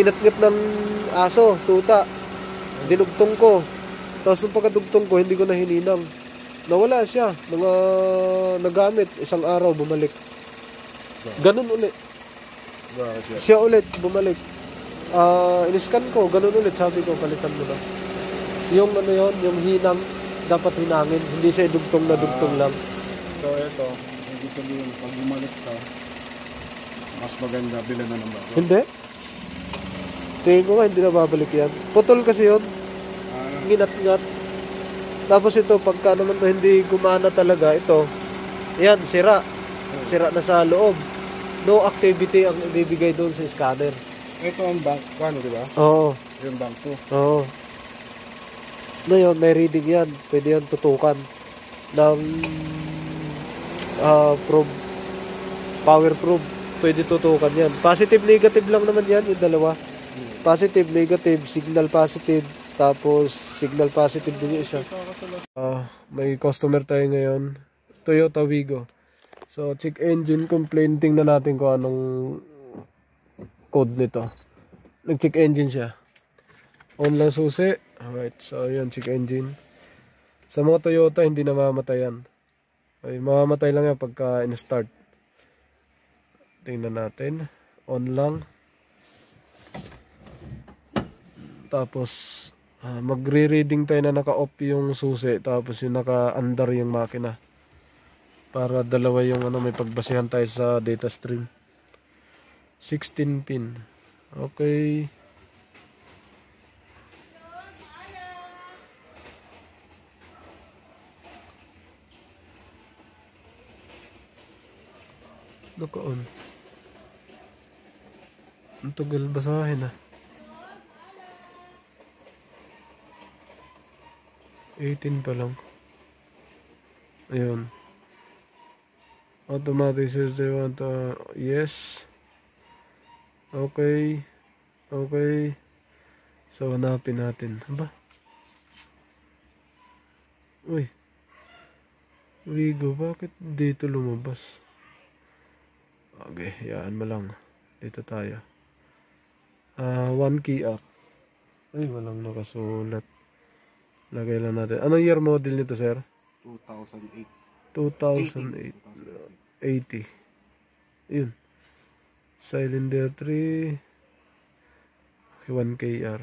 ginatngat ng aso, tuta. Dinugtong ko. Tapos nung pagkadugtong ko, hindi ko na hininang. Nawala siya. Mga nagamit. Isang araw, bumalik. Ganun ulit. Siya ulit, bumalik. In-scan ko, ganun ulit. Sabi ko, palitan mo na. Yung ano yun, yung hinang, dapat hinangin. Hindi siya dugtong na dugtong lang. So ito, hindi sabihin, pag bumalik ka, mas maganda, bilhin na ng bago. Hindi. Tingin ko nga, hindi na babalik yan. Putol kasi yun. Ginat-ngat. Tapos ito, pagka naman hindi gumana talaga, ito, yan, sira. Sira na sa loob. No activity ang ibibigay doon sa scanner. Ito ang bank 1, di ba? Oo. Yung bank 2. Oo. Ngayon, may reading yan. Pwede yan tutukan ng power probe. Pwede tutukan yan. Positive, negative lang naman yan, yung dalawa. Positive, negative, signal positive, tapos signal positive din yung isa. May customer tayo ngayon, Toyota Wigo. So, check engine complaint, tingnan natin kung anong code nito. Nag-check engine siya. On lang susi. Alright, so yun, check engine. Sa mga Toyota, hindi namamatay yan. Ay, mamamatay lang yan pagka in-start. Tingnan natin. On lang. Tapos magre-reading tayo na naka-off yung susi, tapos yung naka-under yung makina. Para dalawa yung may pagbasihan tayo sa data stream. 16 pin. Okay. Naka-on. Ang tagal basahin 18 pa lang. Ayun. Automatic search they want yes. Okay. Okay. So hanapin natin. Aba? Uy. Wigo, bakit dito lumabas? Okay, yan mo lang. Dito tayo. 1 key up. Ay, walang nakasulat. Lagay lang natin. Anong year model nito, sir? 2008. 2008. 80. Yun. Cylinder 3. Okay, 1KR.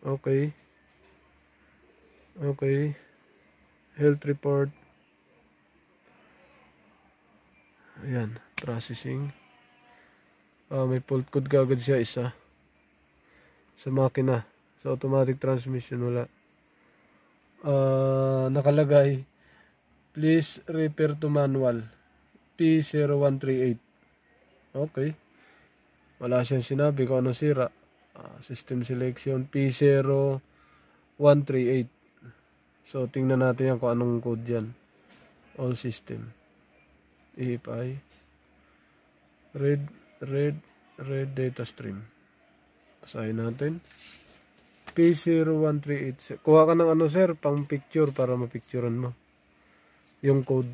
Okay. Okay. Health report. Ayan. Processing. May fault code kagad siya, isa. Sa makina. Sa automatic transmission, wala. Nakalagay, please refer to manual P0138. Okay. Wala siyang sinabi kung ano sira. System selection P0138. So, tingnan natin yan kung anong code yan. All system. EFI. Red data stream. Basahin natin. P0138. Kuha ka ng sir, pang picture para mapicturean mo. Yung code.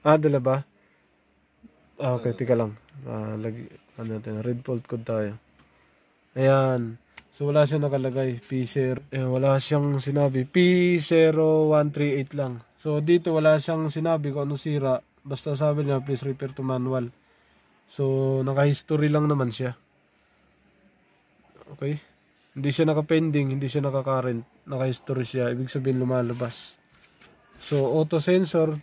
Dala ba? Okay, tika lang. Natin. Red fault code tayo. Ayan. So, wala siyang nakalagay. Wala siyang sinabi. P0138 lang. So, dito wala siyang sinabi kung ano sira. Basta sabi niya, please refer to manual. So, naka-history lang naman siya. Okay? Hindi siya naka-pending, hindi siya naka-current. Naka-history siya. Ibig sabihin lumalabas. So, auto sensor.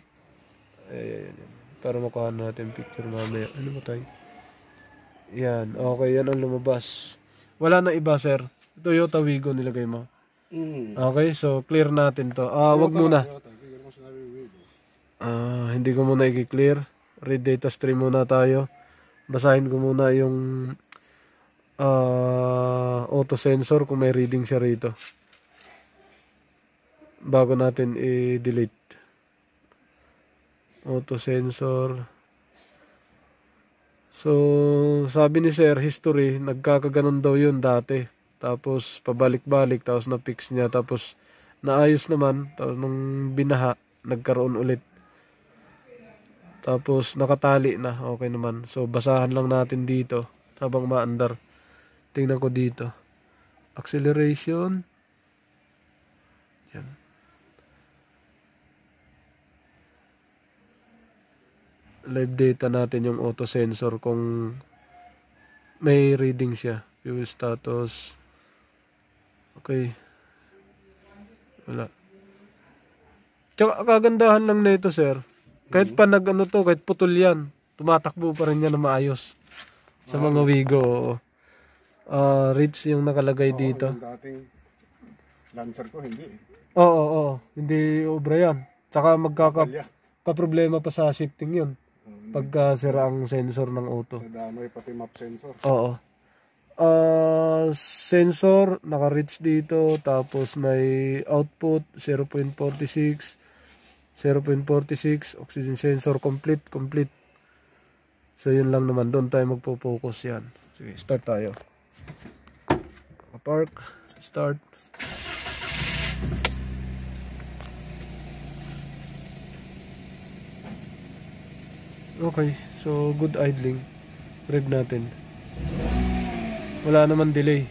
Para makuha natin picture mamaya. Ano ba tayo? Yan. Okay, yan ang lumabas. Wala na iba, sir. Toyota Wigo nilagay mo. Okay, so clear natin to. Wag muna. Hindi ko muna i-clear. Read data stream muna tayo. Basahin ko muna yung auto sensor kung may reading siya rito. Bago natin i-delete. Auto sensor. So, sabi ni sir, history, nagkakaganon daw yun dati. Tapos, pabalik-balik, tapos na-fix niya. Tapos, naayos naman. Tapos, nung binaha, nagkaroon ulit. Tapos, nakatali na. Okay naman. So, basahan lang natin dito. habang maandar. Tingnan ko dito. Acceleration. Yan. Live data natin yung auto sensor kung may reading siya. Fuel status. Okay. Wala. Tsaka kagandahan lang nito, sir. Kahit pa nag-ano to, kahit putol yan, tumatakbo pa rin yan na maayos. Sa mga Wigo. Reach yung nakalagay dito. Yung dating Lancer ko, hindi. Oo. Hindi obra yan. Tsaka magkakaproblema pa sa shifting yun. Pagka sira ang sensor ng auto. Sa damay pati map sensor. Oo. Sensor, naka-reach dito. Tapos may output, 0.46. 0.46. Oxygen sensor, complete. So yun lang naman. Doon tayo magpo-focus yan. Sige, start tayo. Park. Start. Okay. So, good idling. Rev natin. Wala naman delay.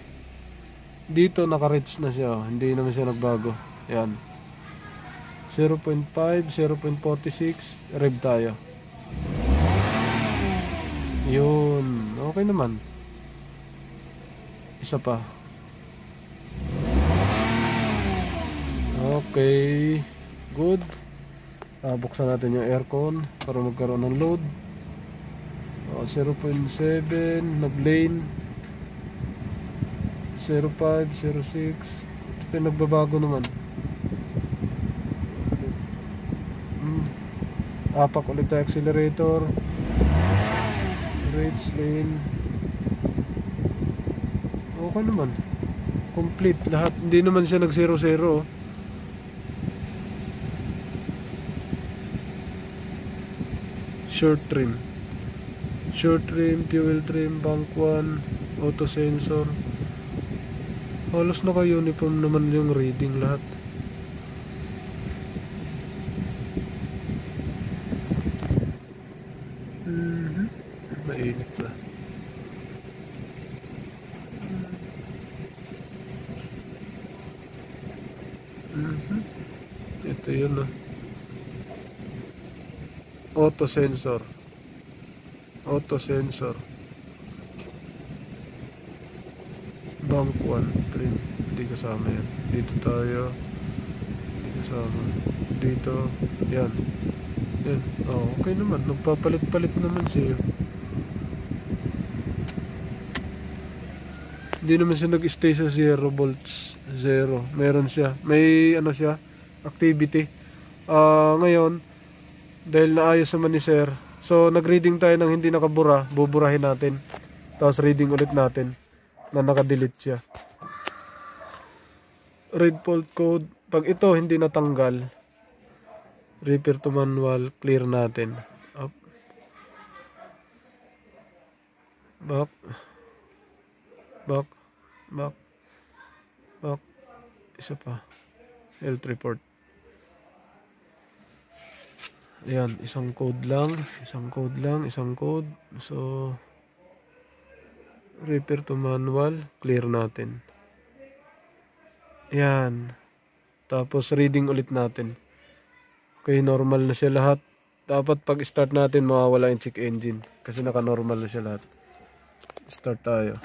Dito, naka-reach na siya. Hindi naman siya nagbago. Yan. 0.5, 0.46. Rev tayo. Yun. Okay naman. Isa pa. Okay. Good. Buksan natin yung aircon para magkaroon ng load. 0.7. Nag-lane. 0.5, 0.6. Ito nagbabago naman. Apak ulit tayo accelerator. Rates, lane. Okay naman. Complete lahat. Hindi naman siya nag 0-0. Short trim, fuel trim, bank 1, auto sensor. Halos naka-uniform naman yung reading lahat. Mainit na. Ito yun na. Auto sensor. Bank 1 trim. Hindi kasama yan. Dito tayo. Hindi kasama. Dito. Yan. Okay naman. Nagpapalit-palit naman siya. Hindi naman siya nag-stay sa 0 volts. 0. Meron siya. May ano siya. Activity. Ngayon, dahil naayos naman ni sir, so nag-reading tayo ng hindi nakabura, buburahin natin. Tapos reading ulit natin na naka-delete siya. Read fault code. Pag ito hindi natanggal, repair to manual, clear natin. Up. Back. Isa pa. Health report. Ayan, isang code lang. So, repair to manual, clear natin. Ayan. Tapos, reading ulit natin. Okay, normal na siya lahat. Dapat pag start natin, mawawala yung check engine. Kasi naka-normal na siya lahat. Start tayo.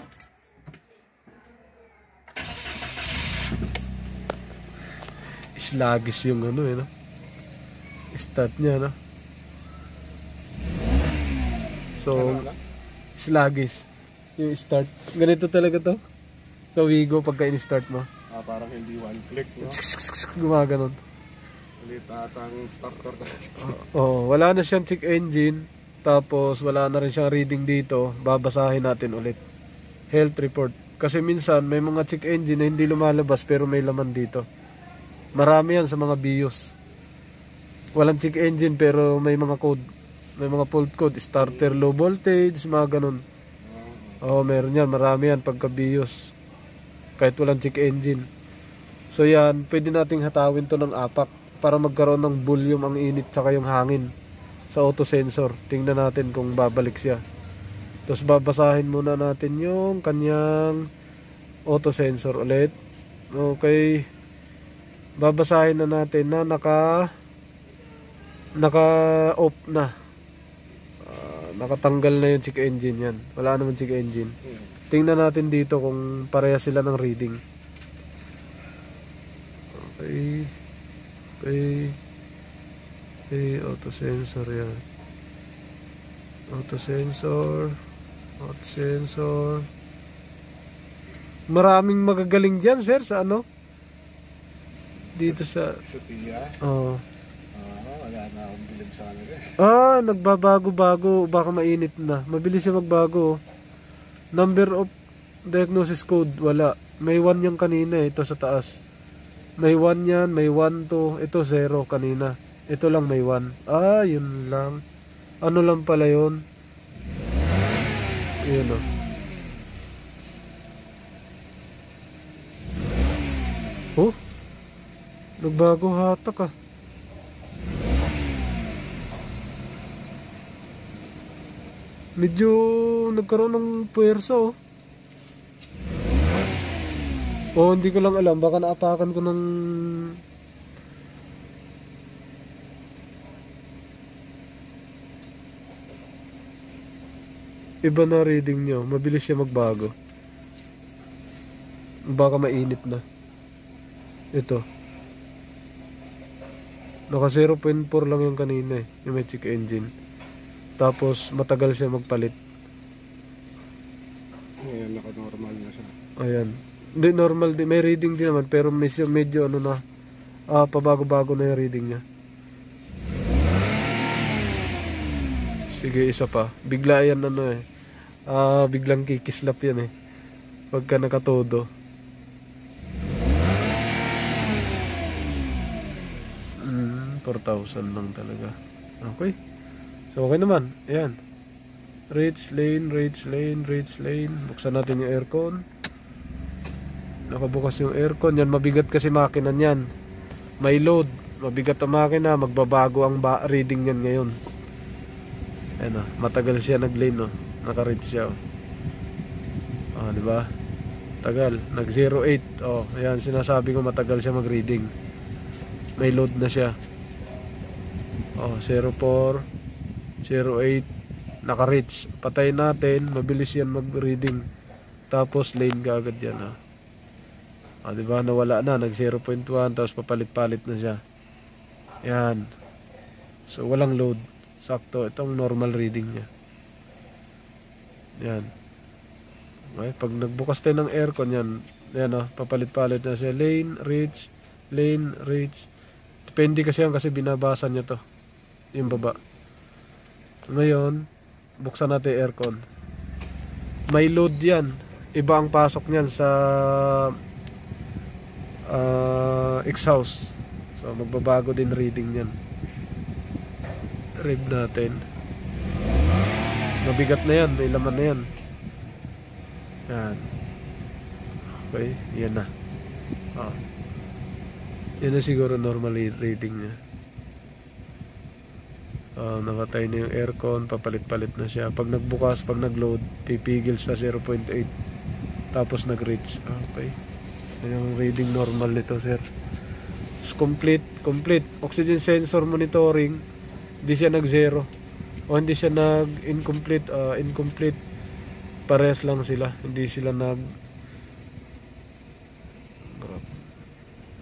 Sluggish yung ano no? Start niya, no? So, sluggish yung start. Ganito talaga to. Sa Wigo pagka in-start mo. Parang hindi one click, no? Gumaganon. Ulit atang starter. Wala na siyang check engine. Tapos wala na rin siyang reading dito. Babasahin natin ulit. Health report. Kasi minsan may mga check engine na hindi lumalabas pero may laman dito. Marami yan sa mga BIOS. Walang check engine pero may mga code. May mga fault code. Starter low voltage, mga ganun. Meron yan. Marami yan pagka BIOS. Kahit walang check engine. So yan, pwede nating hatawin to ng apak para magkaroon ng volume ang init saka yung hangin sa auto sensor. Tingnan natin kung babalik siya. Tapos babasahin muna natin yung kanyang auto sensor ulit. Okay. Babasahin na natin na naka-off na. Nakatanggal na yung check engine yan. Wala naman check engine. Tingnan natin dito kung pareha sila ng reading. Okay. Auto sensor yan. Auto sensor. Maraming magagaling dyan, sir, sa ano? Dito sa... Sa TIA? Oo. Wala na akong bilib sa kanila. Nagbabago-bago. Baka mainit na. Mabilis siya magbago. Number of diagnosis code, wala. May 1 yung kanina, ito sa taas. May 1 yan, may 1 to. Ito 0 kanina. Ito lang may 1. Yun lang. Ano lang pala yun? Yun o. Nagbago hatak ah. Medyo nagkaroon ng puwersa oh. Hindi ko lang alam. Baka naapakan ko ng... iba na reading nyo. Mabilis siya magbago. Baka mainit na. Ito. Naka 0.4 lang yung kanina eh. Yung may check engine. Tapos matagal siya magpalit. Ayan, naka-normal na siya. Ayan. Hindi, normal din. May reading din naman. Pero medyo ano na. Pabago-bago na yung reading niya. Sige, isa pa. Bigla yan ano eh. Biglang kikislap yan eh. Pagka nakatodo. 4,000 lang talaga. Okay. So okay naman. Ayan. Reach lane. Buksan natin yung aircon. Nakabukas yung aircon. Yan, mabigat kasi makina niyan. May load. Mabigat ang makina. Magbabago ang reading niyan ngayon. Ayan o. Matagal siya nag-lane o. Naka-reach siya o. Diba? Tagal. Nag-08. Ayan, sinasabi ko matagal siya mag-reading. May load na siya. 04, 08, naka-reach. Patayin natin, mabilis yan mag-reading. Tapos lane ka agad yan. Diba, nawala na, nag 0.1, tapos papalit-palit na siya. Yan. So, walang load. Sakto, itong normal reading niya. Yan. Okay, pag nagbukas tayo ng aircon yan, papalit-palit na siya. Lane, reach. Depende kasi yan kasi binabasa niya to. Yung baba. Ngayon, buksan natin aircon. May load yan. Iba ang pasok niyan sa exhaust. So, magbabago din reading niyan. Rev natin. Mabigat na yan. May laman na yan. Yan. Okay. Yan na. Yan na siguro normal reading niya. Nakatay na yung aircon, papalit-palit na siya. Pag nagbukas, pag nagload, pipigil sa 0.8. Tapos nag-reach. Okay. Yan yung reading normal nito, sir. Complete. Oxygen sensor monitoring. Hindi siya nag-0. O hindi siya nag-incomplete. Incomplete. Parehas lang sila. Hindi sila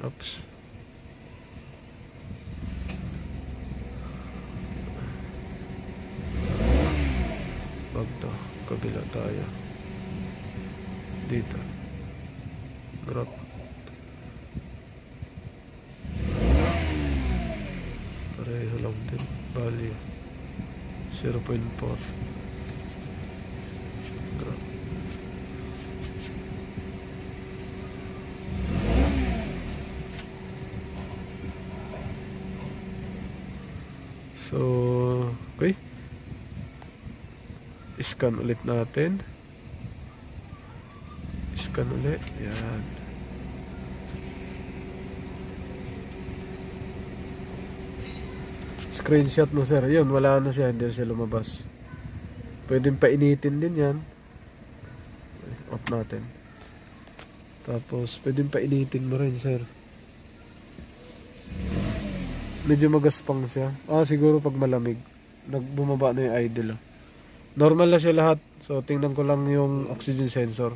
Oops. Wag to. Kabila tayo. Dito. Grab. Pareho lang din. Value. 0.4. Grab. So, okay. Scan ulit natin. Scan ulit. Yan. Screenshot mo, sir. Yun, wala na siya. Hindi siya lumabas. Pwedeng painitin din yan. Off natin. Tapos, pwedeng painitin mo rin, sir. Medyo magaspang siya. Siguro pag malamig. Bumaba na yung idle. Normal na siya lahat. So, tingnan ko lang yung oxygen sensor.